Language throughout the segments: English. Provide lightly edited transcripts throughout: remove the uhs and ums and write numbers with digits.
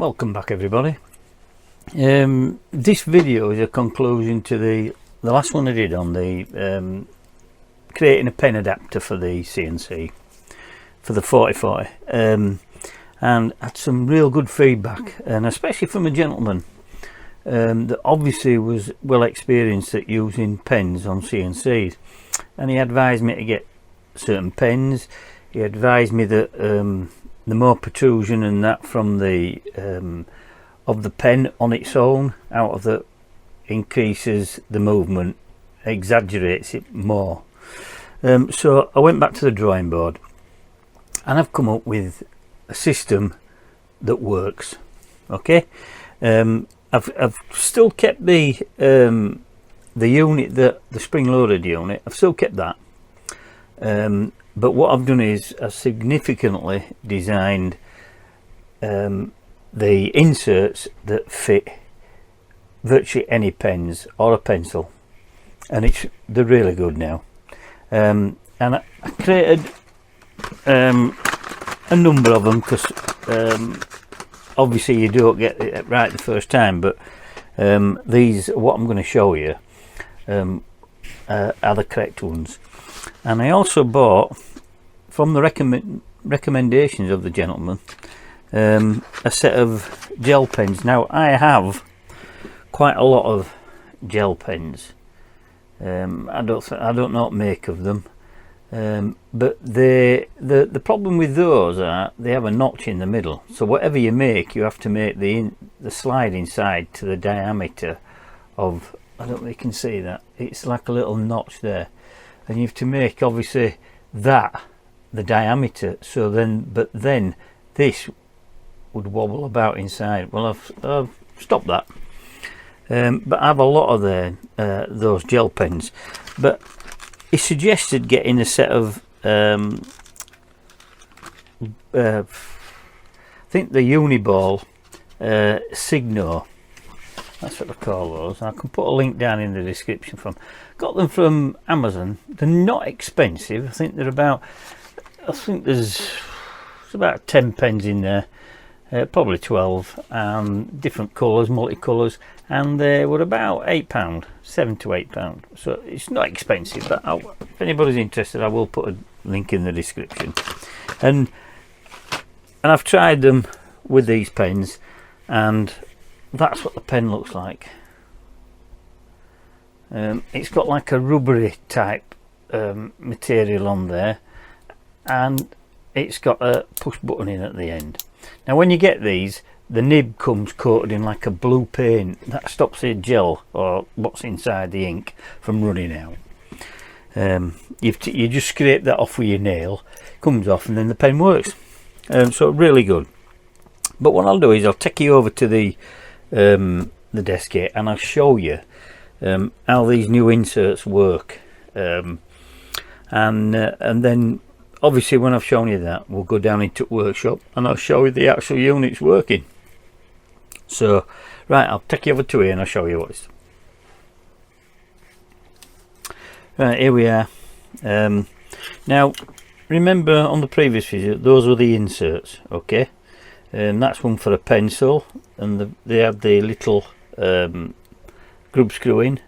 Welcome back, everybody. This video is a conclusion to the last one I did on the creating a pen adapter for the CNC for the 4040, and had some real good feedback, and especially from a gentleman that obviously was well experienced at using pens on CNCs, and he advised me to get certain pens. He advised me that the more protrusion and that from the of the pen on its own out of the increases the movement, exaggerates it more. So I went back to the drawing board and I've come up with a system that works. Okay, I've still kept the unit, the spring loaded unit. I've still kept that, but what I've done is I significantly designed the inserts that fit virtually any pens or a pencil, and they're really good now. And I created a number of them because obviously you don't get it right the first time, but these, what I'm going to show you, are the correct ones. And I also bought, from the recommendations of the gentleman, a set of gel pens. Now I have quite a lot of gel pens. I don't know what make of them, but the problem with those are they have a notch in the middle. So whatever you make, you have to make the slide inside to the diameter of, I don't know if you can see that, it's like a little notch there, and you have to make obviously that the diameter. So then this would wobble about inside. Well, I've stopped that, but I have a lot of those gel pens. But he suggested getting a set of I think the Uniball Signo, that's what I call those. I can put a link down in the description from. Got them from Amazon. They're not expensive. I think there's about 10 pens in there, probably 12, different colours, multicolours, and they were about £8, £7 to £8. So it's not expensive, but if anybody's interested, I will put a link in the description. And I've tried them with these pens, and that's what the pen looks like. It's got like a rubbery type material on there, and it's got a push button in at the end. Now when you get these, the nib comes coated in like a blue paint that stops the gel, or what's inside the ink, from running out. You just scrape that off with your nail, comes off, and then the pen works. So really good. But what I'll do is I'll take you over to the desk here, and I'll show you how these new inserts work, and then obviously when I've shown you that, we'll go down into the workshop and I'll show you the actual units working. So right, I'll take you over to here and I'll show you what it's. Right, here we are. Now remember, on the previous video, those were the inserts, okay? That's one for a pencil, and they have the little grub screw in,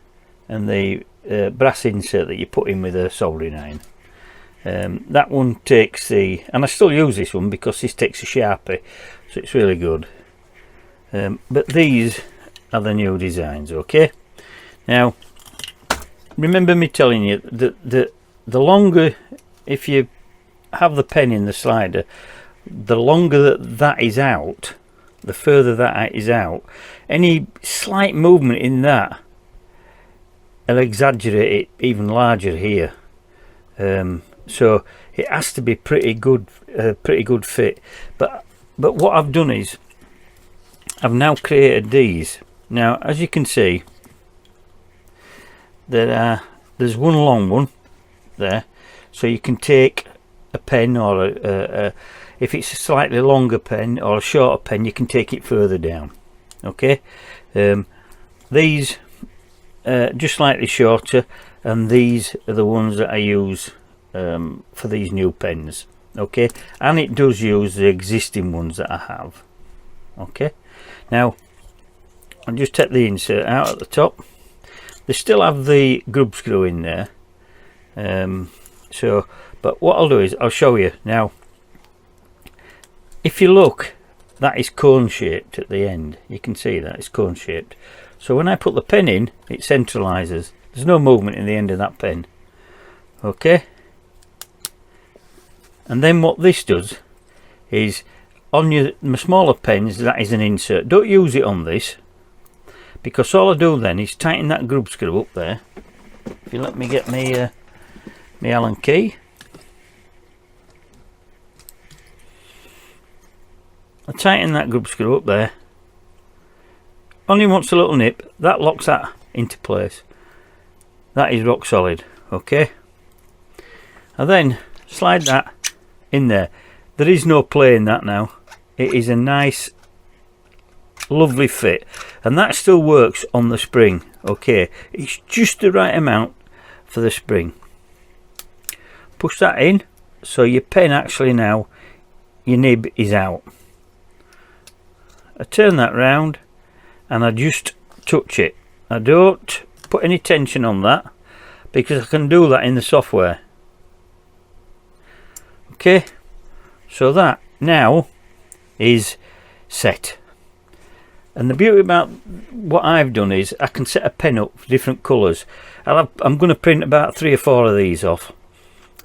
and the brass insert that you put in with a soldering iron. That one takes the, and I still use this one because this takes a Sharpie, so it's really good. But these are the new designs, okay? Now remember me telling you that the longer, if you have the pen in the slider, the longer that is out, the further that is out, any slight movement in that will exaggerate it even larger here. So it has to be pretty good fit. But what I've done is I've now created these. Now as you can see, there's one long one there, so you can take a pen, or if it's a slightly longer pen or a shorter pen, you can take it further down. Okay, these just slightly shorter, and these are the ones that I use for these new pens. Okay, and it does use the existing ones that I have. Okay, Now I'll just take the insert out at the top. They still have the grub screw in there, but what I'll do is I'll show you now. If you look, that is cone shaped at the end. You can see that it's cone shaped. So when I put the pen in, it centralizes. There's no movement in the end of that pen. Okay, and then what this does is, on my smaller pens, that is an insert. Don't use it on this, because all I do then is tighten that grub screw up there. If you let me get my Allen key, I tighten that grub screw up there. Only wants a little nip. That locks that into place. That is rock solid. Okay, I then slide that in there. There is no play in that now. It is a nice, lovely fit, and that still works on the spring. Okay, it's just the right amount for the spring. Push that in, so your pen actually now, your nib is out. I turn that round and I just touch it. I don't put any tension on that, because I can do that in the software. Okay, so that now is set. And the beauty about what I've done is I can set a pen up for different colours. I'm going to print about 3 or 4 of these off,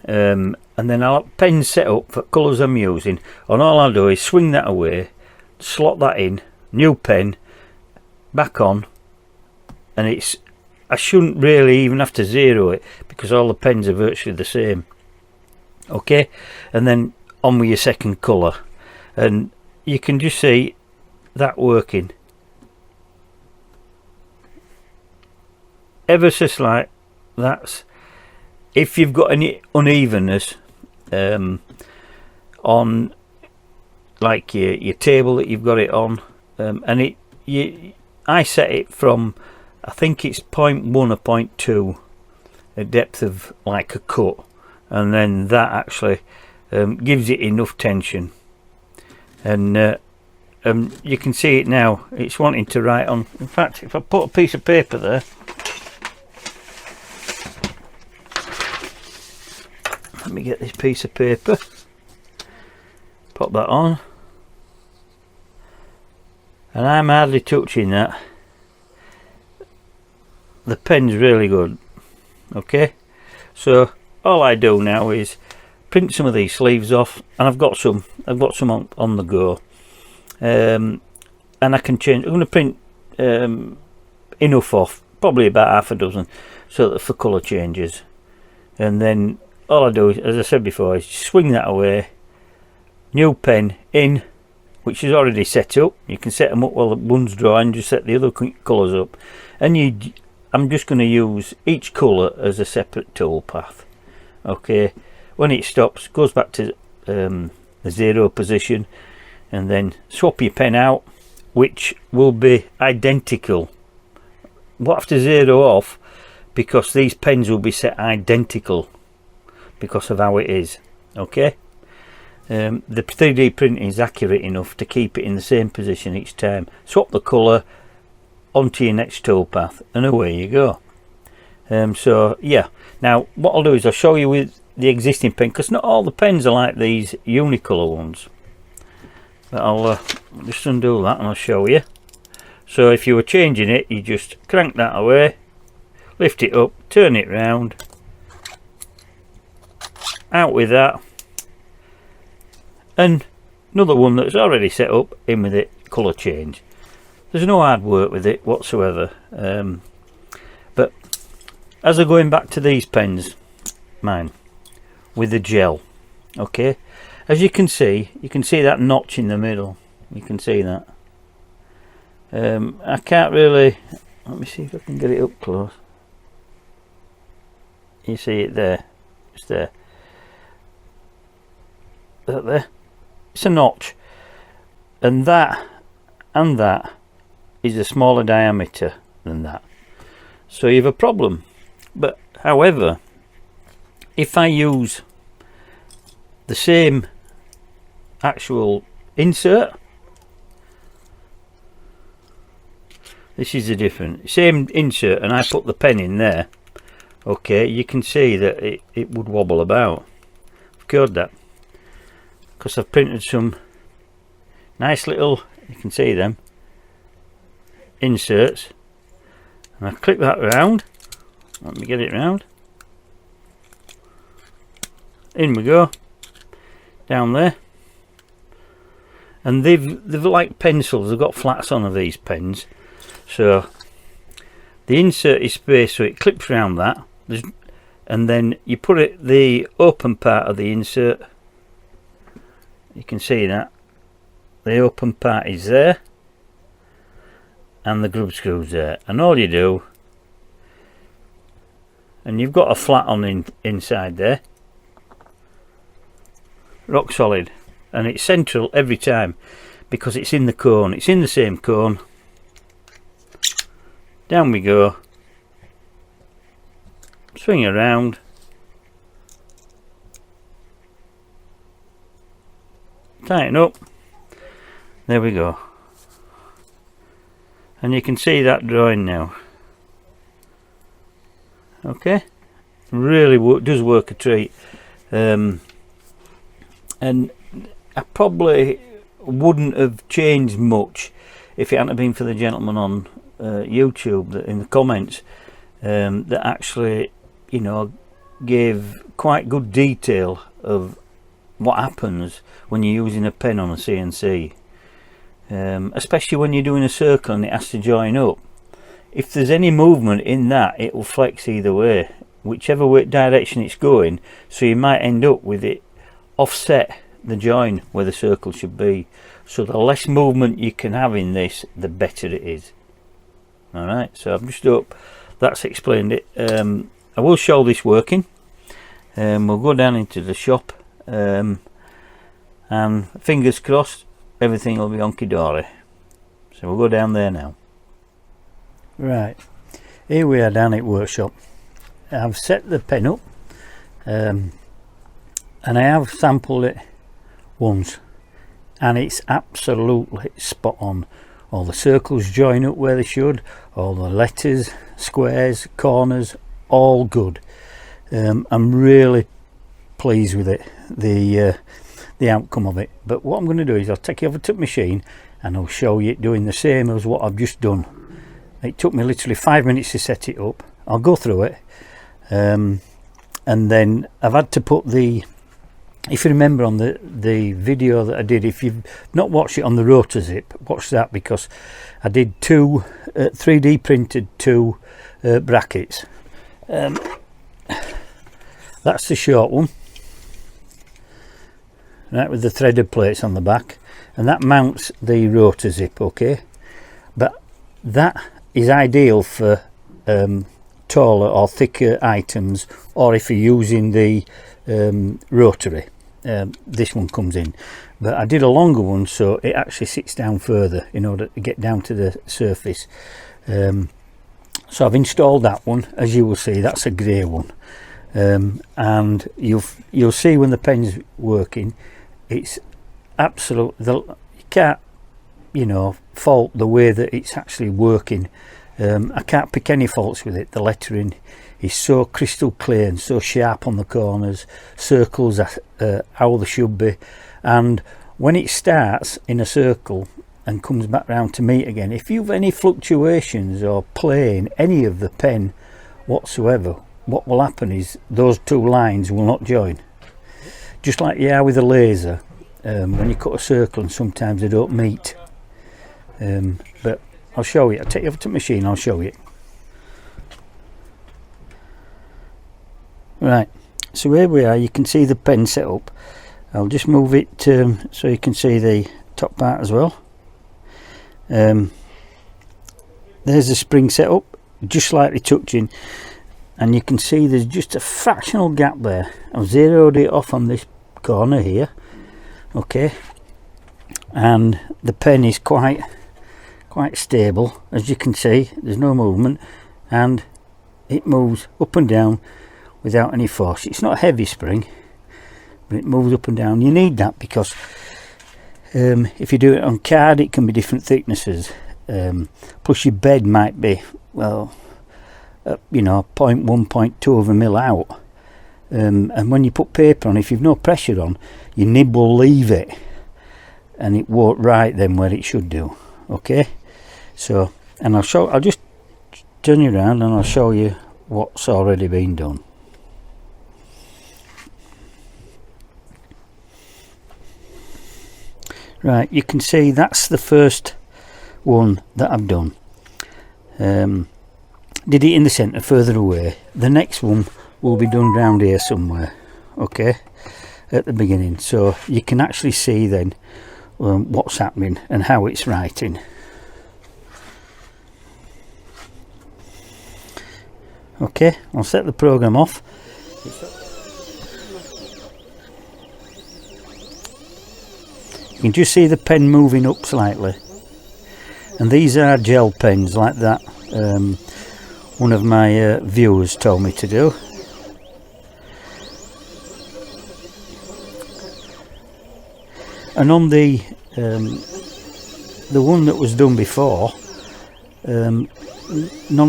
and then I'll have pens set up for colours I'm using, and all I'll do is swing that away, slot that in, new pen, back on, and I shouldn't really even have to zero it, because all the pens are virtually the same. Okay, and then on with your second colour, and you can just see that working ever so slight. That's if you've got any unevenness on, like your table that you've got it on, and I set it from, I think it's 0.1 or 0.2 a depth of like a cut, and then that actually gives it enough tension, and you can see it now. It's wanting to write on. In fact, if I put a piece of paper there, let me get this piece of paper, pop that on, and I'm hardly touching that. The pen's really good. Okay, so all I do now is print some of these sleeves off, and I've got some on the go, and I can change. I'm going to print enough off, probably about half a dozen, so that for colour changes, and then all I do is, as I said before, is swing that away, new pen in, which is already set up. You can set them up while the one's drying, just set the other colours up, and I'm just going to use each colour as a separate tool path. Okay, when it stops, goes back to the 0 position, and then swap your pen out, which will be identical. We'll have to 0 off, because these pens will be set identical because of how it is. Okay, the 3D printing is accurate enough to keep it in the same position each time. Swap the colour onto your next toolpath, and away you go. So yeah, now what I'll do is I'll show you with the existing pen, because not all the pens are like these unicolor ones, but I'll just undo that and I'll show you. So if you were changing it, you just crank that away, lift it up, turn it round, out with that, and another one that's already set up, in with it, colour change. There's no hard work with it whatsoever. But as I'm going back to these pens, mine with the gel, okay, as you can see that notch in the middle. You can see that. I can't really, let me see if I can get it up close. You see it there, it's there. That there, it's a notch, and that is a smaller diameter than that, so you have a problem. But however, if I use the same actual insert, This is the difference. Same insert, and I put the pen in there. Okay, you can see that it would wobble about. I've cured that because I've printed some nice little, you can see them, inserts, and I clip that round. Let me get it round. In we go, down there. And they've like pencils, they've got flats on of these pens, so the insert is spaced so it clips around that. And then you put it, the open part of the insert, you can see that the open part is there and the grub screws there, and all you do, and you've got a flat on inside there, rock solid, and it's central every time because it's in the cone, it's in the same cone. Down we go, swing around, tighten up, there we go, and you can see that drawing now. Okay, really does work a treat. And I probably wouldn't have changed much if it hadn't been for the gentleman on YouTube that in the comments that actually, you know, gave quite good detail of what happens when you're using a pen on a CNC, especially when you're doing a circle and it has to join up. If there's any movement in that, it will flex either way, whichever way direction it's going, so you might end up with it offset the join where the circle should be. So the less movement you can have in this, the better it is. Alright, so I've just hope that's explained it. I will show this working. We'll go down into the shop, and fingers crossed everything will be honky dory. So we'll go down there now. Right, here we are down at workshop. I've set the pen up, and I have sampled it once, and it's absolutely spot on. All the circles join up where they should, all the letters, squares, corners, all good. I'm really pleased with it, the outcome of it. But what I'm going to do is I'll take you over to the machine and I'll show you it doing the same as what I've just done. It took me literally 5 minutes to set it up. I'll go through it, and then I've had to put the, if you remember on the video that I did, if you've not watched it on the rotor zip, watch that, because I did two 3D printed two brackets. That's the short one, right, with the threaded plates on the back, and that mounts the rotor zip. Okay, but that is ideal for taller or thicker items, or if you're using the rotary, this one comes in. But I did a longer one so it actually sits down further in order to get down to the surface. So I've installed that one. As you will see, that's a grey one, and you'll see when the pen's working, it's absolute, you can't, you know, fault the way that it's actually working. I can't pick any faults with it. The lettering is so crystal clear and so sharp on the corners, circles are how they should be, and when it starts in a circle and comes back round to meet again, if you've any fluctuations or playing any of the pen whatsoever, what will happen is those two lines will not join, just like you are with a laser. When you cut a circle and sometimes they don't meet, but I'll show you. I'll take you over to the machine, I'll show you. Right, so here we are. You can see the pen set up. I'll just move it so you can see the top part as well. There's the spring set up, just slightly tucked in, and you can see there's just a fractional gap there. I've zeroed it off on this corner here. Okay, and the pen is quite stable, as you can see. There's no movement, and it moves up and down without any force. It's not a heavy spring, but it moves up and down. You need that because if you do it on card, it can be different thicknesses. plus your bed might be, well, you know, 0.1, 0.2 of a mil out, and when you put paper on, if you've no pressure on, your nib will leave it and it won't write then where it should do. Okay, so, and I'll just turn you around and I'll show you what's already been done. Right, you can see that's the first one that I've done. Did it in the centre, further away. The next one will be done round here somewhere, okay, at the beginning, so you can actually see then what's happening and how it's writing. Okay, I'll set the program off. You can just see the pen moving up slightly, and these are gel pens like that one of my viewers told me to do. And on the one that was done before, none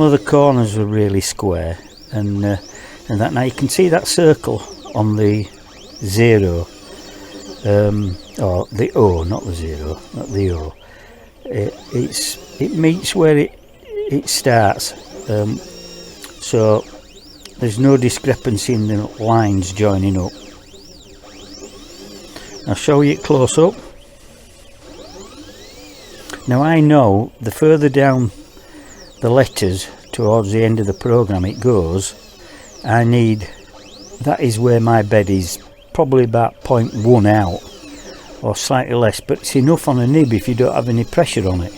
of the corners were really square, and that, now you can see that circle on the 0, or the O, not the 0, not the O. It meets where it starts, so there's no discrepancy in the lines joining up. I'll show you it close up. Now I know the further down the letters towards the end of the program it goes, I need, that is where my bed is, probably about 0.1 out or slightly less, but it's enough on a nib if you don't have any pressure on it.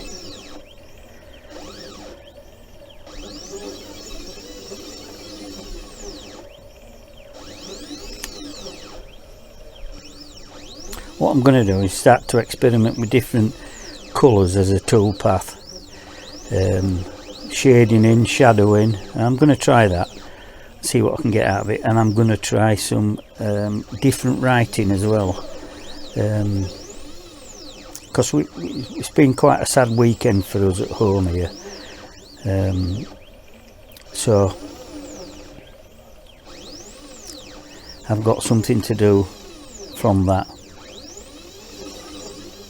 What I'm going to do is start to experiment with different colours as a toolpath, shading in, shadowing, and I'm going to try that, see what I can get out of it, and I'm going to try some different writing as well, because it's been quite a sad weekend for us at home here, so I've got something to do from that.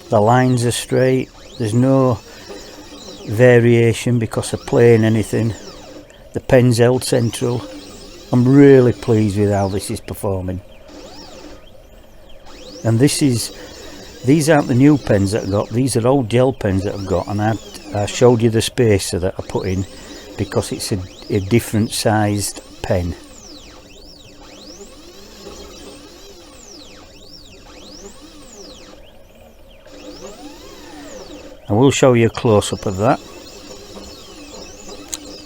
The lines are straight, there's no variation because of playing anything, the pen's held central. I'm really pleased with how this is performing. And these aren't the new pens that I've got, these are old gel pens that I've got, and I showed you the spacer that I put in because it's a different sized pen. I will show you a close-up of that.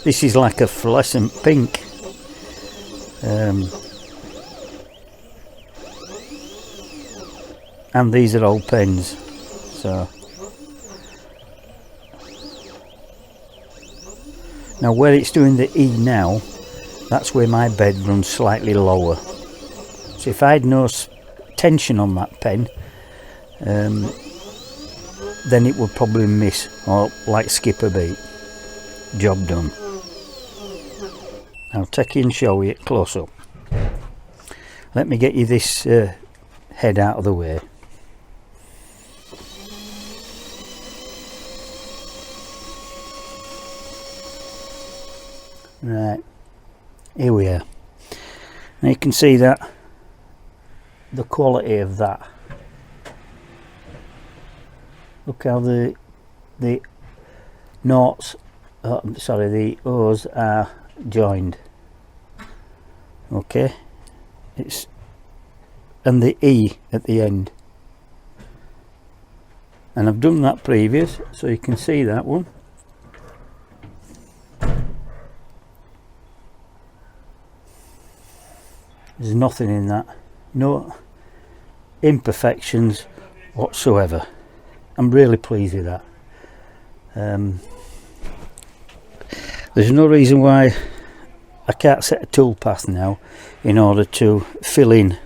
This is like a fluorescent pink. And these are old pens. So now where it's doing the E now, that's where my bed runs slightly lower. So if I had no tension on that pen, then it would probably miss or like skip a beat. Job done. I'll take you and show you it close up. Let me get you this head out of the way. Right, here we are. Now you can see that the quality of that. Look how the noughts, sorry, the O's are joined. Okay, it's, and the E at the end. And I've done that previous, so you can see that one. There's nothing in that, no imperfections whatsoever. I'm really pleased with that. There's no reason why I can't set a toolpath now in order to fill in.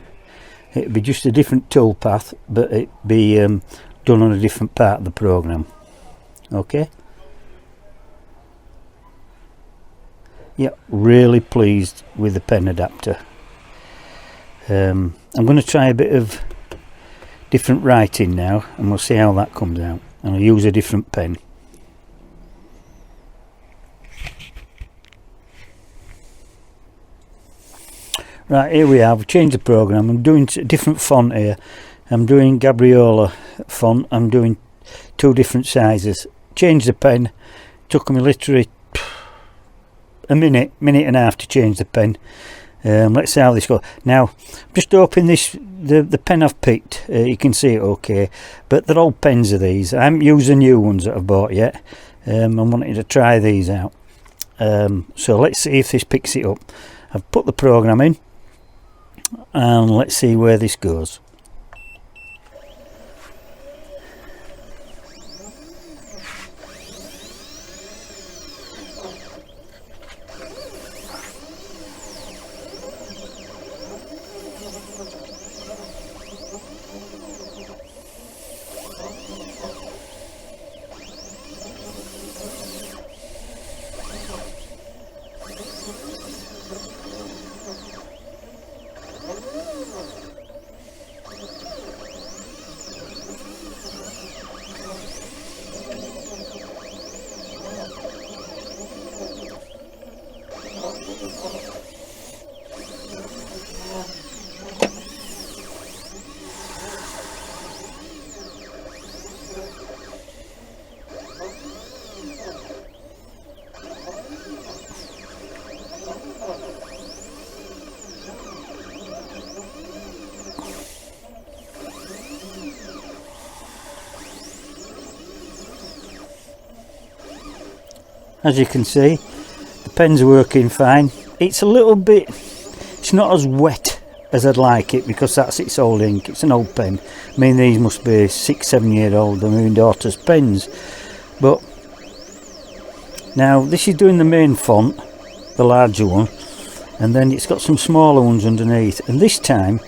It'd be just a different toolpath, but it'd be done on a different part of the program. Okay. yeah, really pleased with the pen adapter. I'm going to try a bit of different writing now, and we'll see how that comes out, and I'll use a different pen. Right, here we are. I've changed the program. I'm doing a different font here. I'm doing Gabriola font. I'm doing 2 different sizes. Changed the pen. Took me literally a minute and a half to change the pen. Let's see how this goes. Now, just open this. The pen I've picked. You can see it okay, but they're old pens of these. I haven't used the new ones that I've bought yet. I'm wanting to try these out. So let's see if this picks it up. I've put the program in, and let's see where this goes. As you can see, the pen's working fine. It's a little bit, it's not as wet as I'd like it, because that's its old ink. It's an old pen. I mean, these must be 6-7 year old. They're my daughter's pens. But now this is doing the main font, the larger one, and then it's got some smaller ones underneath. And this time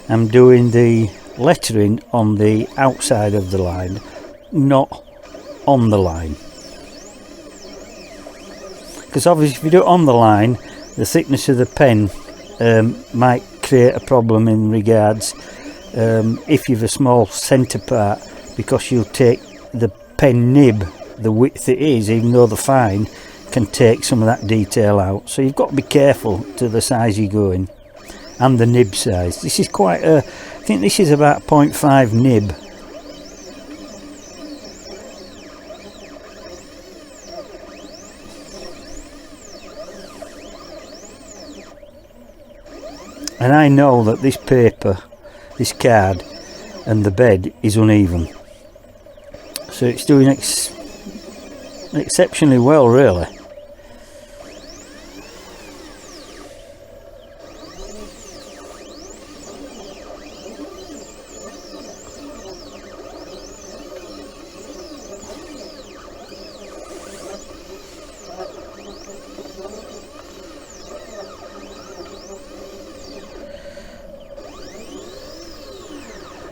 I'm doing the lettering on the outside of the line, not on the line. Because obviously if you do it on the line, the thickness of the pen might create a problem in regards if you've a small centre part, because you'll take the pen nib, the width it is, even though the fine, can take some of that detail out. So you've got to be careful to the size you go in, and the nib size. This is quite a, I think this is about 0.5 nib. And I know that this paper, this card, and the bed is uneven. So it's doing exceptionally well, really.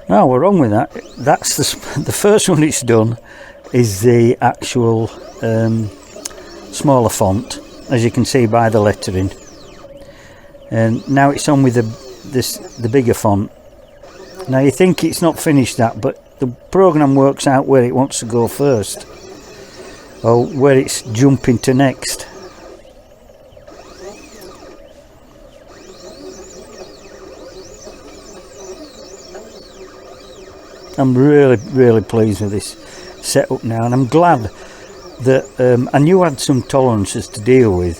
No, we're wrong with that. That's the first one it's done is the actual smaller font, as you can see by the lettering. And now it's on with the bigger font. Now you think it's not finished that, but the program works out where it wants to go first, or where it's jumping to next. I'm really pleased with this setup now, and I'm glad that I knew I had some tolerances to deal with,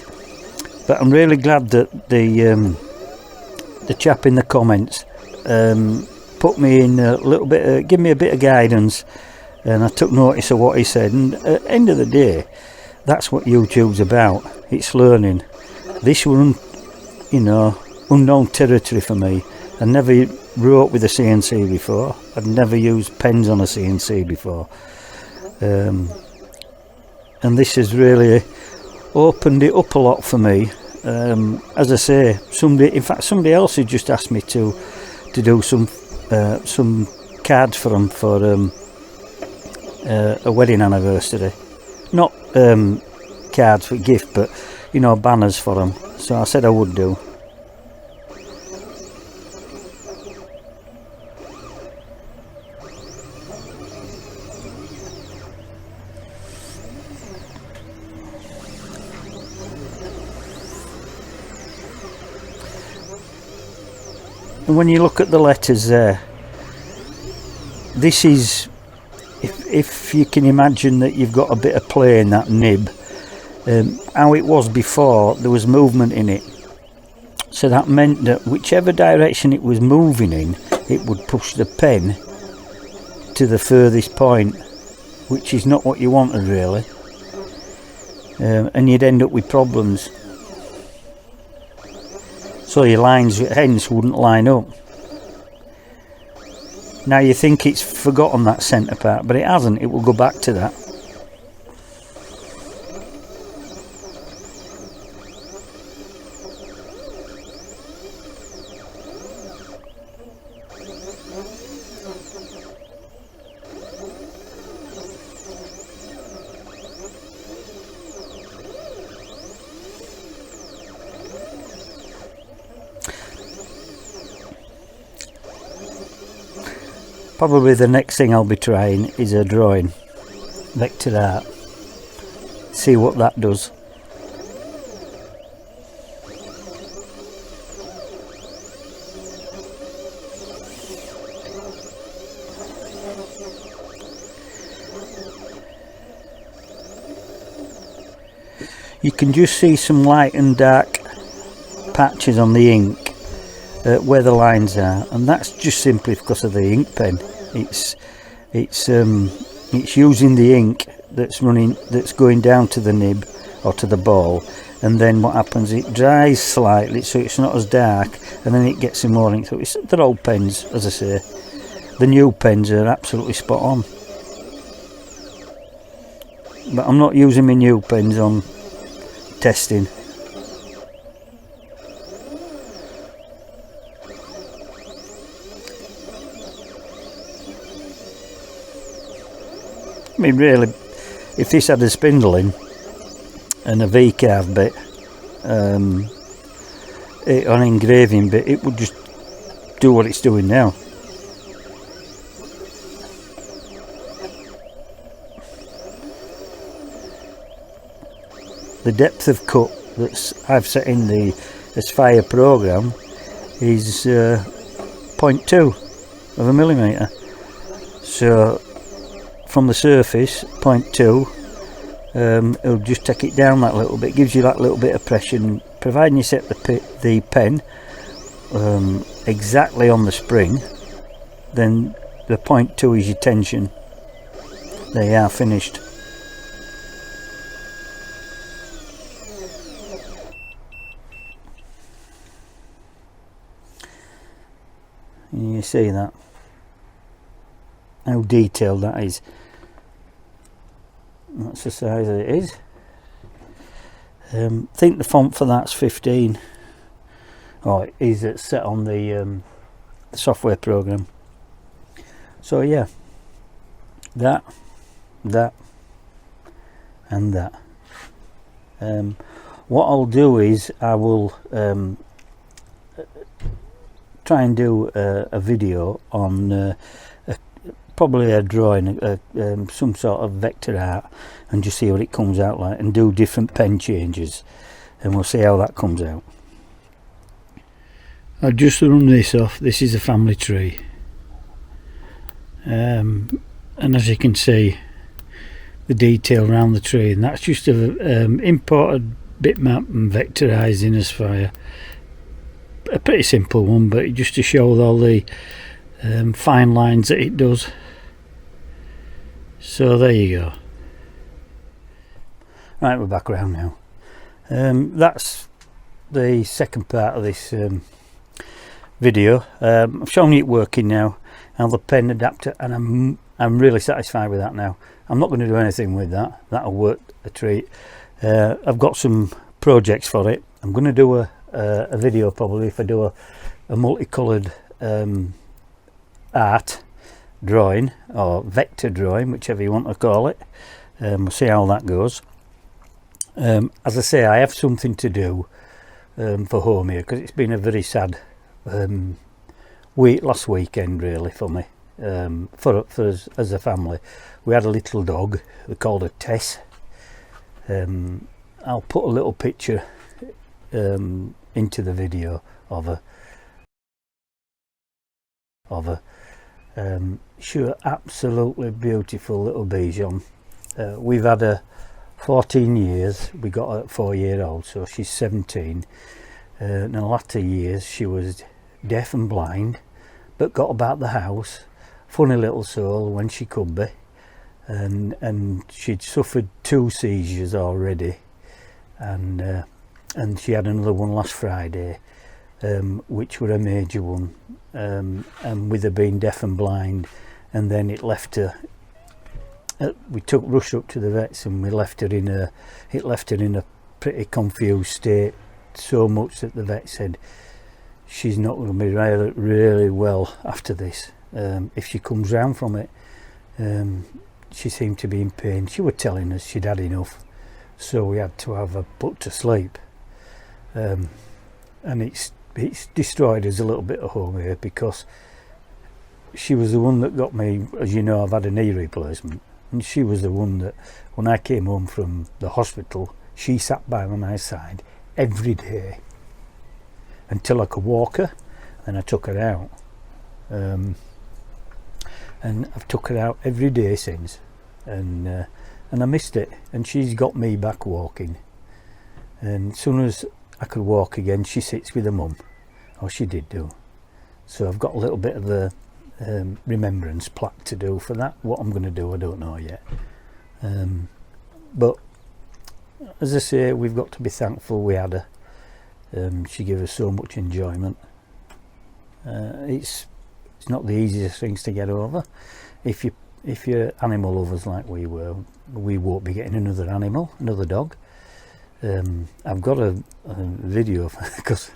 but I'm really glad that the chap in the comments put me in a little bit, give me a bit of guidance, and I took notice of what he said. And at the end of the day, that's what YouTube's about. It's learning. This was, unknown territory for me. I never wrote with a CNC before. I'd never used pens on a CNC before, and this has really opened it up a lot for me. As I say, somebody else had just asked me to do some cards for them for a wedding anniversary. Not cards for gift, but you know, banners for them. So I said I would do. And when you look at the letters there, this is, if you can imagine that you've got a bit of play in that nib, how it was before, there was movement in it. So that meant that whichever direction it was moving in, it would push the pen to the furthest point, which is not what you wanted really. And you'd end up with problems. So your lines hence wouldn't line up. Now you think it's forgotten that centre part, but it hasn't. It will go back to that. Probably the next thing I'll be trying is a drawing, vector art, see what that does. You can just see some light and dark patches on the ink where the lines are, and that's just simply because of the ink pen. It's using the ink that's going down to the nib or to the ball, and then what happens, it dries slightly so it's not as dark, and then it gets some more ink. So they're old pens, as I say. The new pens are absolutely spot on, but I'm not using my new pens on testing. I mean, really, if this had a spindle in and a V-carve bit, an engraving bit, it would just do what it's doing now. The depth of cut that I've set in the Aspire program is 0.2 of a millimetre. So from the surface, 0.2, it'll just take it down that little bit, gives you that little bit of pressure, and providing you set the pen exactly on the spring, then the 0.2 is your tension. There you are, finished. You see that? How detailed that is. That's the size that it is. I think the font for that's 15. Oh, it is set on the software program. So yeah, that, and that. What I'll do is I will try and do a video on probably a drawing, some sort of vector art, and just see what it comes out like, and do different pen changes, and we'll see how that comes out. I've just run this off. This is a family tree, and as you can see, the detail around the tree, and that's just a imported bitmap and vectorized in Aspire. A pretty simple one, but just to show all the fine lines that it does. So there you go. Right, we're back around now. That's the second part of this video. I've shown you it working now, and the pen adapter, and I'm really satisfied with that now. I'm not going to do anything with that. That'll work a treat. I've got some projects for it. I'm going to do a video probably if I do a multicoloured art drawing, or vector drawing, whichever you want to call it. We'll see how that goes. As I say, I have something to do for home here, because it's been a very sad last weekend really for me, for us as a family. We had a little dog, we called her Tess. I'll put a little picture into the video of her. She was absolutely beautiful little Bichon. We've had her 14 years. We got her at 4-year-old, so she's 17. In the latter years she was deaf and blind, but got about the house. Funny little soul when she could be, and she'd suffered 2 seizures already, and she had another one last Friday, which were a major one, and with her being deaf and blind, and then it left her. We rushed up to the vets, and it left her in a pretty confused state, so much that the vet said she's not going to be really well after this. If she comes round from it, she seemed to be in pain. She was telling us she'd had enough, so we had to have her put to sleep, and it's destroyed us a little bit of home here, because she was the one that got me. As you know, I've had a knee replacement, and she was the one that when I came home from the hospital, she sat by my side every day until I could walk her. Then I took her out, and I've took her out every day since, and I missed it, and she's got me back walking, and as soon as I could walk again, she sits with her mum, or she did do. So I've got a little bit of a remembrance plaque to do for that. What I'm going to do, I don't know yet, but as I say, we've got to be thankful we had her. She gave us so much enjoyment. It's not the easiest things to get over. If you're animal lovers like we were, we won't be getting another animal, another dog. I've got a video, because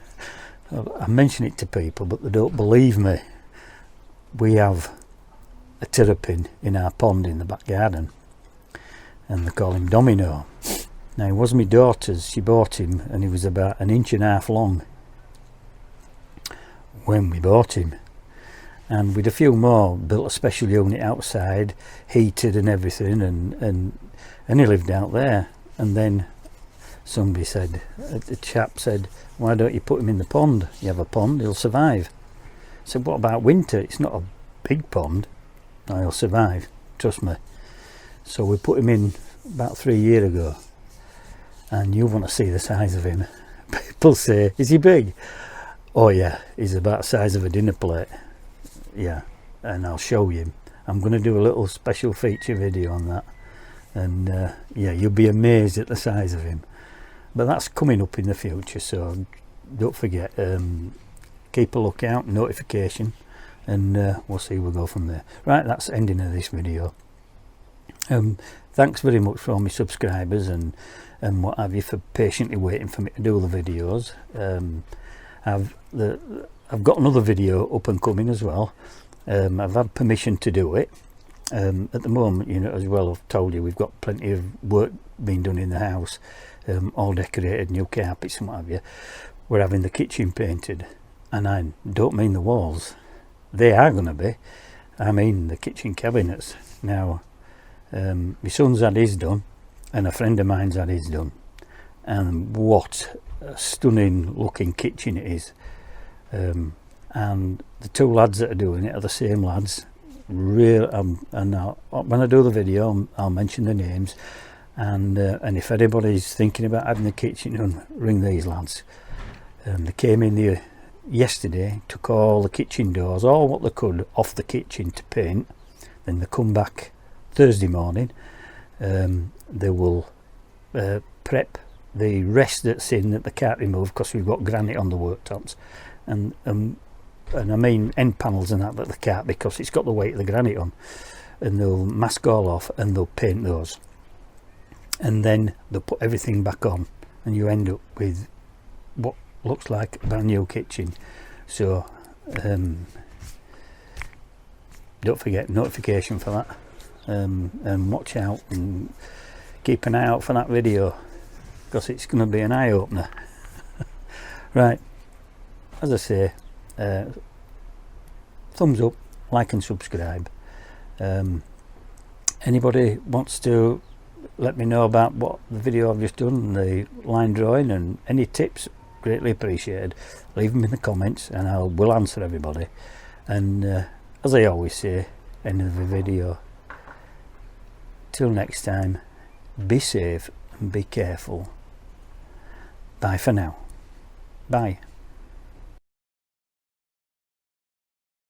I mention it to people but they don't believe me. We have a terrapin in our pond in the back garden, and they call him Domino. Now, it was my daughter's. She bought him, and he was about 1.5 inches long when we bought him, and with a few more built a special unit outside, heated and everything, and he lived out there. And then somebody said, the chap said, why don't you put him in the pond? You have a pond, he'll survive. I said, what about winter? It's not a big pond. No, he'll survive, trust me. So we put him in about 3 years ago, and you want to see the size of him. People say, is he big? Oh yeah, he's about the size of a dinner plate. Yeah, and I'll show you him. I'm going to do a little special feature video on that, and yeah, you'll be amazed at the size of him. But that's coming up in the future, so don't forget, keep a lookout, notification, and we'll see, we'll go from there. Right, that's the ending of this video. Thanks very much for all my subscribers and what have you, for patiently waiting for me to do the videos. I've got another video up and coming as well. I've had permission to do it. At the moment, you know, as well, I've told you, we've got plenty of work being done in the house, all decorated, new carpets and what have you. We're having the kitchen painted, and I don't mean the walls. They are going to be. I mean the kitchen cabinets. Now, my son's had his done, and a friend of mine's had his done, and what a stunning looking kitchen it is. And the 2 lads that are doing it are the same lads. And when I do the video, I'll mention the names, and if anybody's thinking about having the kitchen done, ring these lads. They came in here yesterday, took all the kitchen doors, all what they could off the kitchen to paint. Then they come back Thursday morning. They will prep the rest that's in that they can't remove, because we've got granite on the worktops, and I mean end panels and that they can't, because it's got the weight of the granite on, and they'll mask all off and they'll paint those, and then they'll put everything back on, and you end up with what looks like a brand new kitchen. So don't forget notification for that, and watch out and keep an eye out for that video. because it's going to be an eye-opener. Right, as I say, thumbs up, like and subscribe. Anybody wants to let me know about what the video I've just done, the line drawing, and any tips, greatly appreciated. Leave them in the comments and I will answer everybody. And as I always say, end of the video, till next time, be safe and be careful. Bye for now. Bye.